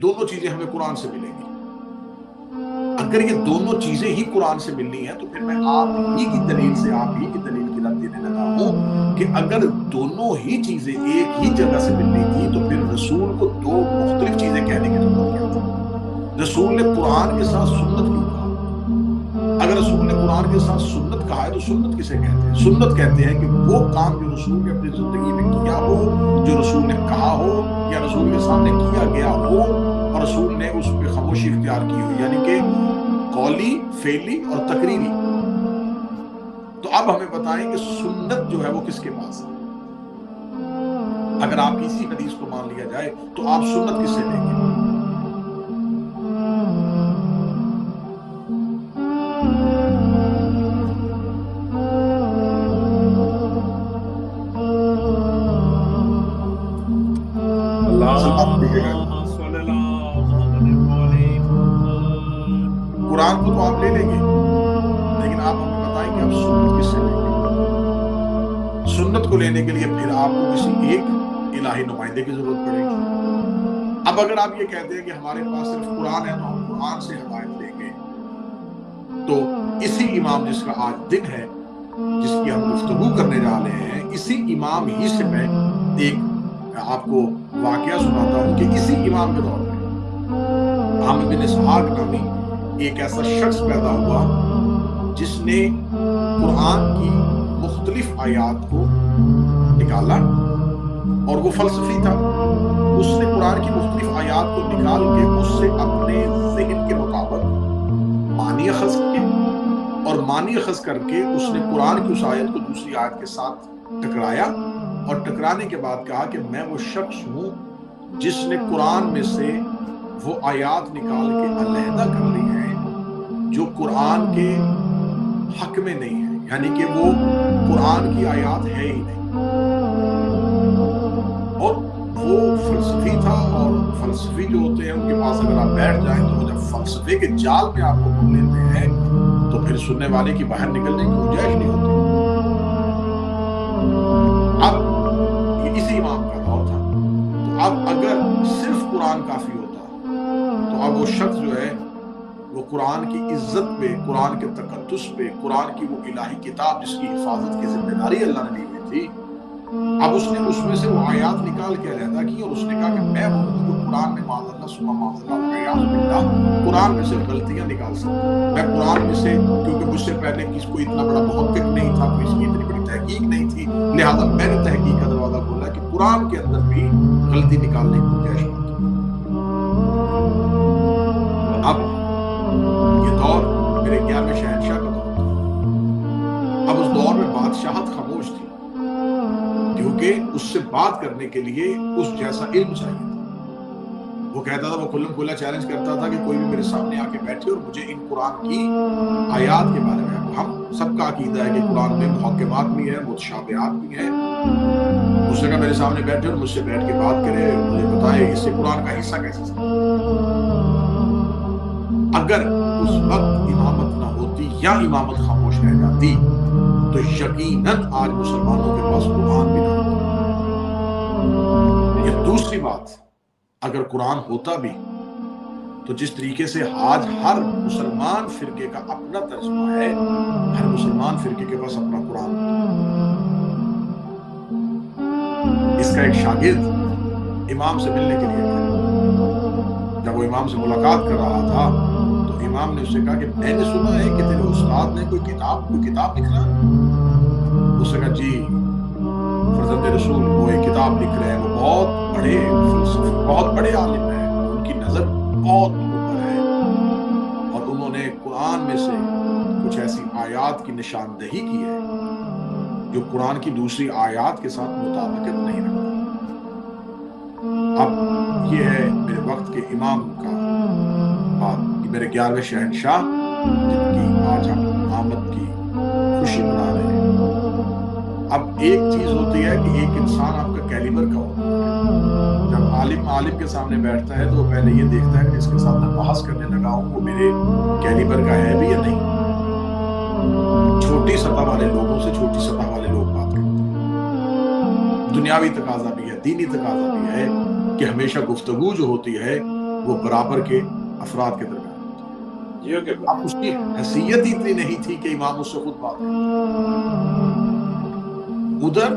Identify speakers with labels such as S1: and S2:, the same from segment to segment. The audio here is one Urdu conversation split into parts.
S1: دونوں چیزیں ہمیں قرآن سے ملیں گی۔ اگر یہ دونوں چیزیں ہی قرآن سے ملنی ہیں تو پھر میں آپ ہی کی دلیل کی رد دینے لگا ہوں کہ اگر دونوں ہی چیزیں ایک ہی جگہ سے ملنی تھی تو پھر رسول کو دو مختلف چیزیں کہنے کی ضرورت کیا تھی؟ رسول نے قرآن کے ساتھ سنت کیوں کہا؟ اگر رسول نے قرآن کے ساتھ سنت کہا ہے تو سنت کسے کہتے ہیں؟ سنت کہتے ہیں کہ وہ کام جو رسول نے اپنی زندگی میں کیا ہو، جو رسول نے کہا ہو یا رسول کے سامنے کیا گیا ہو اور رسول نے اس پہ خاموشی اختیار کی ہو، یعنی کہ قولی، فعلی اور تقریری۔ تو اب ہمیں بتائیں کہ سنت جو ہے وہ کس کے پاس ہے؟ اگر آپ اسی حدیث کو مان لیا جائے تو آپ سنت کس سے لیں گے؟ قرآن کو تو آپ لے لیں گے، لیکن آپ ہمیں بتائیں کہ آپ سنت کس سے لیں گے؟ سنت کو لینے کے لیے پھر آپ کو کسی ایک الہی نمائندے کی ضرورت پڑے گی۔ اب اگر آپ یہ کہتے ہیں کہ ہمارے پاس صرف قرآن ہے تو ہم قرآن سے ہدایت لیں گے، تو اسی امام جس کا آج دن ہے، جس کی ہم گفتگو کرنے جا رہے ہیں، اسی امام ہی سے میں ایک آپ کو واقعہ سناتا ہوں کہ اسی امام کے دور میں عامر بن اسحاق نامی ایک ایسا شخص پیدا ہوا جس نے قرآن کی مختلف آیات کو نکالا، اور وہ فلسفی تھا۔ اس نے قرآن کی مختلف آیات کو نکال کے اس سے اپنے ذہن کے مطابق معنی اخذ کیے، اور معنی اخذ کر کے اس نے قرآن کی اس آیت کو دوسری آیت کے ساتھ ٹکرایا، اور ٹکرانے کے بعد کہا کہ میں وہ شخص ہوں جس نے قرآن میں سے وہ آیات نکال کے علیحدہ کر لی ہیں جو قرآن کے حق میں نہیں ہے، یعنی کہ وہ قرآن کی آیات ہے ہی نہیں۔ اور وہ فلسفی تھا، اور فلسفی جو ہوتے ہیں ان کے پاس اگر آپ بیٹھ جائیں تو جب فلسفے کے جال میں آپ کو بن لیتے ہیں تو پھر سننے والے کی باہر نکلنے کی گنجائش نہیں ہوتی۔ اب یہ اسی امام کا دور تھا، تو اب اگر صرف قرآن کافی ہوتا تو اب وہ شخص جو ہے وہ قرآن کی عزت پہ، قرآن کے تقدس پہ، قرآن کی وہ الہی کتاب جس کی حفاظت کی ذمہ داری اللہ نے دی ہوئی تھی، اب اس نے اس میں سے وہ آیات نکال کے علیحدہ کی، اور اس نے کہا کہ میں وہ ہوں جو قرآن میں معاذ اللہ ثم معاذ اللہ والعیاذ باللہ قرآن میں سے غلطیاں نکال سکتا ہوں۔ میں قرآن میں سے، کیونکہ مجھ سے پہلے کوئی اتنا بڑا محقق نہیں تھا، کوئی اس کی اتنی بڑی تحقیق نہیں تھی، لہذا میں نے تحقیق کا دروازہ کھولا کہ قرآن کے اندر بھی غلطی نکالنے کی گنجائش ہوتی ہے۔ اب یہ دور میرے 11ویں شہنشاہ کا دور تھا۔ اب اس دور میں بادشاہت خاموش تھی، کیونکہ اس سے بات کرنے کے لیے اس جیسا علم چاہیے تھا۔ وہ کہتا تھا، وہ کھلم کھلا چیلنج کرتا تھا کہ کوئی بھی میرے سامنے آ کے بیٹھے اور مجھے ان قرآن کی آیات کے بارے میں، ہم سب کا عقیدہ ہے کہ قرآن میں محکمات بھی ہیں، متشابہات بھی ہیں، اس نے کہا میرے سامنے بیٹھے اور مجھ سے بیٹھ کے بات کرے، مجھے بتائے اس سے قرآن کا حصہ کیسے سکتا۔ اگر اس وقت امامت نہ ہوتی یا امامت خاموش رہ جاتی تو یقیناً آج مسلمانوں کے پاس قرآن بھی نہ ہوتا۔ یہ دوسری بات، اگر قرآن ہوتا بھی تو جس طریقے سے آج ہر مسلمان فرقے کا اپنا ترجمہ ہے، ہر مسلمان فرقے کے پاس اپنا قرآن ہوتا۔ اس کا ایک شاگرد امام سے ملنے کے لیے گیا، جب وہ امام سے ملاقات کر رہا تھا تو امام نے اس سے کہا کہ میں نے سنا ہے کہ تیرے استاد نے کوئی کتاب لکھ رہا ہے۔ اس نے کہا جی فرزند رسول وہ ایک کتاب لکھ رہے ہیں، وہ بہت بڑے فلسفی، بہت بڑے عالم ہیں، ان کی نظر بہت اوپر ہے، اور انہوں نے قرآن میں سے کچھ ایسی آیات کی نشاندہی کی ہے جو قرآن کی دوسری آیات کے ساتھ مطابقت نہیں رکھتی۔ اب یہ ہے میرے وقت کے امام کا بات، میرے 11ویں شہنشاہ جن کی آج ہم آمد کی خوشی منا رہے ہیں۔ اب ایک چیز ہوتی ہے کہ ایک انسان آپ کا کیلیبر کا ہوتا ہے، جب عالم کے سامنے بیٹھتا ہے تو وہ پہلے یہ دیکھتا ہے کہ اس کے ساتھ میں بحث کرنے لگا ہوں وہ میرے کیلیبر کا ہے بھی یا نہیں۔ چھوٹی سطح والے لوگوں سے چھوٹی سطح والے لوگ بات کرتے ہیں۔ دنیاوی تقاضا بھی ہے، دینی تقاضا بھی ہے کہ ہمیشہ گفتگو جو ہوتی ہے وہ برابر کے افراد کے درمیان اب اس کی حیثیت ہی اتنی نہیں تھی کہ امام اس سے خود بات کرے. ادھر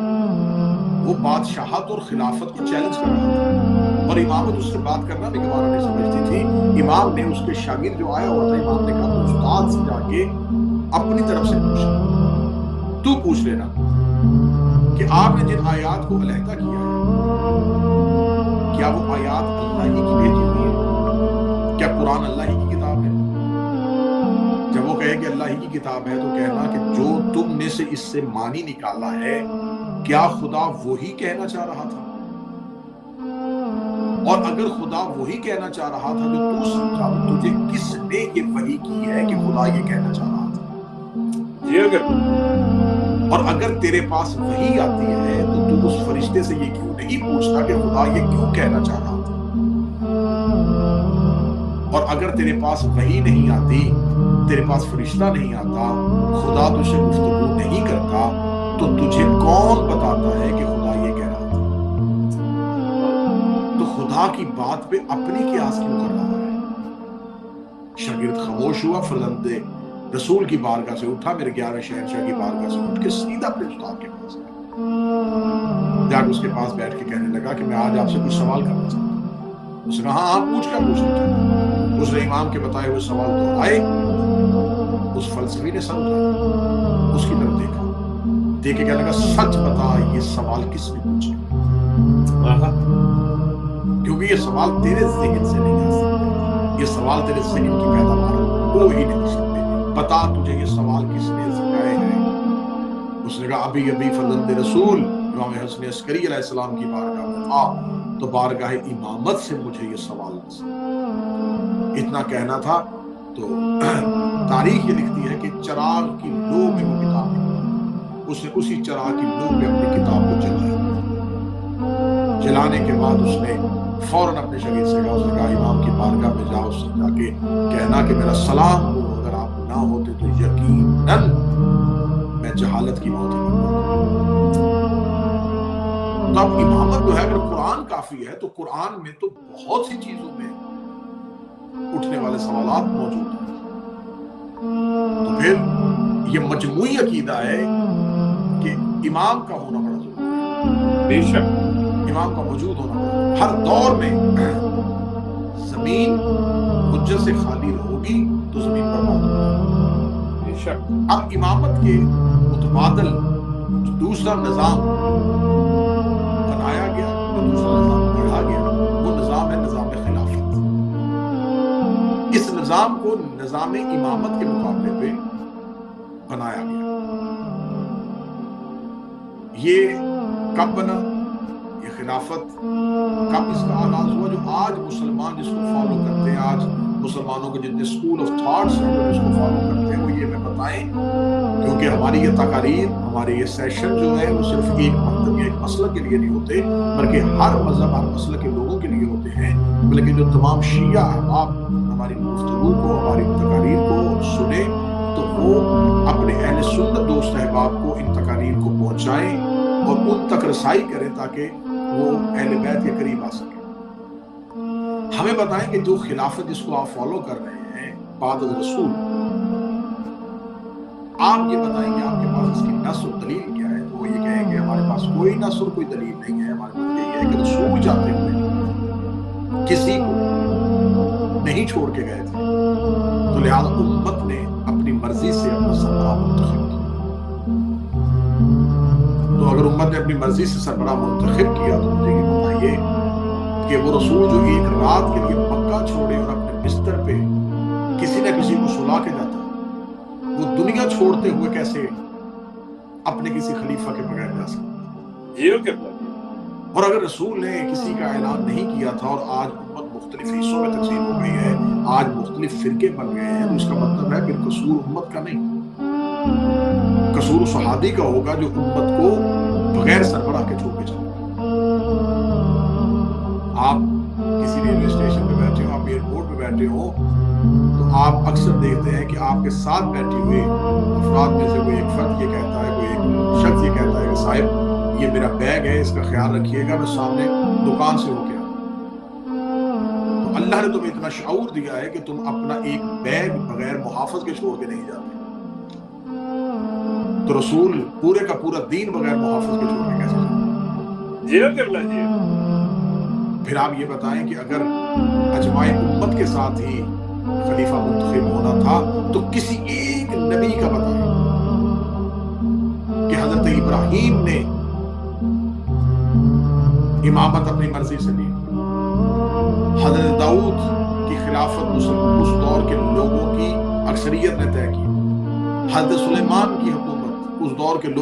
S1: وہ بادشاہت اور خلافت کو چیلنج کر رہا تھا اور امامت اس سے بات کرنا بھی گوارا نہیں سمجھتی تھی. امام نے اس کے شاگرد جو آیا ہوا تھا، امام نے کہا تو استاد سے جا کے اپنی طرف سے پوچھ، تو پوچھ لینا کہ آپ نے جن آیات کو علیحدہ کیا ہے کیا وہ آیات اللہ ہی کی بھیجی ہوئی ہے؟ کیا قرآن اللہ ہی کی کتاب ہے؟ جب وہ کہے کہ اللہ ہی کی کتاب ہے تو کہنا کہ جو تم نے سے اس سے معنی نکالا ہے کیا خدا وہی کہنا چاہ رہا تھا؟ اور اگر خدا وہی کہنا چاہ رہا تھا جو تو سمجھا تو تجھے کس نے یہ وحی کی ہے کہ خدا یہ کہنا چاہ رہا تھا؟ اور اگر تیرے پاس وحی آتی ہے تو تو اس فرشتے سے یہ کیوں نہیں پوچھتا کہ خدا یہ کیوں کہنا چاہ رہا تھا؟ اور اگر تیرے پاس وحی نہیں آتی، تیرے پاس فرشتہ نہیں آتا، خدا تجھ سے گفتگو نہیں کرتا، تو تجھے کون بتاتا ہے کہ خدا یہ کہہ رہا تھا؟ تو خدا کی بات پہ اپنی قیاس کیوں کر رہا ہے؟ شاگرد خاموش ہوا، فرزند رسول کی بارگاہ سے اٹھا، میرے 11 شہنشاہ کی بارگاہ سے اٹھ کے سیدھا اپنے استاد کے پاس گیا، جا کے اس کے پاس بیٹھ کے کہنے لگا کہ میں آج آپ سے کچھ سوال کرنا چاہتا ہوں. اس نے کہا ہاں آپ پوچھ کیا پوچھنا چاہتے ہیں؟ اس نے امام کے بتائے ہوئے سوال دہرائے. اس فلسفی نے سر اٹھایا، اس کی طرف دیکھا، دیکھ کے کہنے لگا سچ بتا یہ سوال کس نے پوچھے؟ کیونکہ یہ سوال تیرے ذہن سے نہیں آ سکتے، یہ سوال تیرے ذہن کی پیداوار ہو ہی نہیں سکتے. بتا تجھے یہ سوال کس نے سکھائے ہیں؟ اس نے کہا ابھی فرزند رسول امام حسن عسکری علیہ السلام کی بارگاہ میں تھا تو بارگاہ امامت سے مجھے یہ سوال اتنا کہنا تھا. تو تاریخ یہ لکھتی ہے کہ چراغ کی لو میں وہ کتاب لکھا، اس نے اسی چراغ کی لو میں اپنی کتاب کو جلایا. جلانے کے بعد اس نے فوراً اپنے شاگرد سے کہا، اس نے کہا امام کی بارگاہ میں جاؤ، اس سے جا کے کہنا کہ میرا سلام ہو، اگر آپ نہ ہوتے تو یقیناً میں جہالت کی موت ہی کرتا. تو اب امامت جو ہے اگر قرآن کافی ہے تو قرآن میں تو بہت سی چیزوں میں اٹھنے والے سوالات موجود ہیں. تو پھر یہ مجموعی عقیدہ ہے کہ امام کا ہونا بڑا ضروری ہے. بے شک امام کا موجود ہونا بڑا ضروری ہے. ہر دور میں زمین حجت سے خالی ہوگی تو زمین برباد ہوگی. بے شک اب امامت کے متبادل دوسرا نظام بنایا گیا، جو دوسرا نظام گڑھا گیا، وہ نظام ہے نظام خلافت. اس نظام کو نظام امامت کے مقابلے پہ بنایا گیا. یہ کب بنا؟ یہ خلافت کب اس کا آغاز ہوا؟ جو آج مسلمان جس کو فالو کرتے ہیں، آج مسلمانوں کے جتنے اسکول آف تھاٹس ہیں جو اس کو فالو کرتے ہیں، وہ یہ ہمیں بتائیں، کیونکہ ہماری یہ تقاریر، ہمارے یہ سیشن جو ہے وہ صرف ایک مکتب یا ایک مسلک کے لیے نہیں ہوتے، بلکہ ہر مذہب ہر مسلک کے لوگوں کے لیے ہوتے ہیں. بلکہ جو تمام شیعہ احباب ہماری گفتگو کو، ہماری تقاریر کو سنیں تو وہ اپنے اہل سنت دوست احباب کو ان تقاریر کو پہنچائیں اور ان تک رسائی کریں تاکہ وہ اہل بیت کے قریب آ سکیں. ہمیں بتائیں کہ جو خلافت جس کو آپ فالو کر رہے ہیں بعد الرسول، آپ یہ بتائیں کہ آپ کے پاس اس کی نص اور دلیل کیا ہے؟ تو وہ یہ کہیں کہ ہمارے پاس کوئی نص اور کوئی دلیل نہیں ہے. ہمارے پاس یہی ہے کہ رسول جاتے ہوئے کسی کو نہیں چھوڑ کے گئے تھے، تو لہذا امت نے اپنی مرضی سے اپنا سربراہ منتخب کیا. تو اگر امت نے اپنی مرضی سے سربراہ منتخب کیا تو مجھے یہ بتائیے کہ وہ رسول جو ایک رات کے لیے مکہ چھوڑے اور اپنے بستر پہ کسی نہ کسی کو سلا کے جاتا، وہ دنیا چھوڑتے ہوئے کیسے اپنے کسی خلیفہ کے بغیر جا سکتا؟ اور اگر رسول نے کسی کا اعلان نہیں کیا تھا اور آج امت مختلف حصوں میں تقسیم ہو گئی ہے، آج مختلف فرقے بن گئے ہیں، تو اس کا مطلب ہے پھر قصور امت کا نہیں، قصور صحابی کا ہوگا جو امت کو بغیر سربراہ کے چھوڑ کے چلے. آپ کسی ریلوے اسٹیشن پہ بیٹھے ہو، آپ ایئرپورٹ پہ بیٹھے ہو، تو آپ اکثر دیکھتے ہیں کہ آپ کے ساتھ بیٹھے ہوئے افراد میں سے کوئی ایک فرد یہ کہتا ہے، کوئی ایک شخص یہ کہتا ہے کہ صاحب یہ میرا بیگ ہے، اس کا خیال رکھیے گا، میں سامنے دکان سے ہو کے آؤں. تو اللہ نے تمہیں اتنا شعور دیا ہے کہ تم اپنا ایک بیگ بغیر محافظ کے چھوڑ کے نہیں جاتے، تو رسول پورے کا پورا دین بغیر محافظ کے چھوڑ کے کیسے جاتے؟
S2: جی اللہ جی۔
S1: پھر آپ یہ بتائیں کہ اگر اجماع امت کے ساتھ ہی خلیفہ منتخب ہونا تھا تو کسی ایک نبی کا بتائیں کہ حضرت ابراہیم نے امامت اپنی مرضی سے لی، حضرت داؤد کی خلافت اس دور کے لوگوں کی اکثریت نے طے کی، حضرت سلیمان کی حکومت اس دور کے لوگ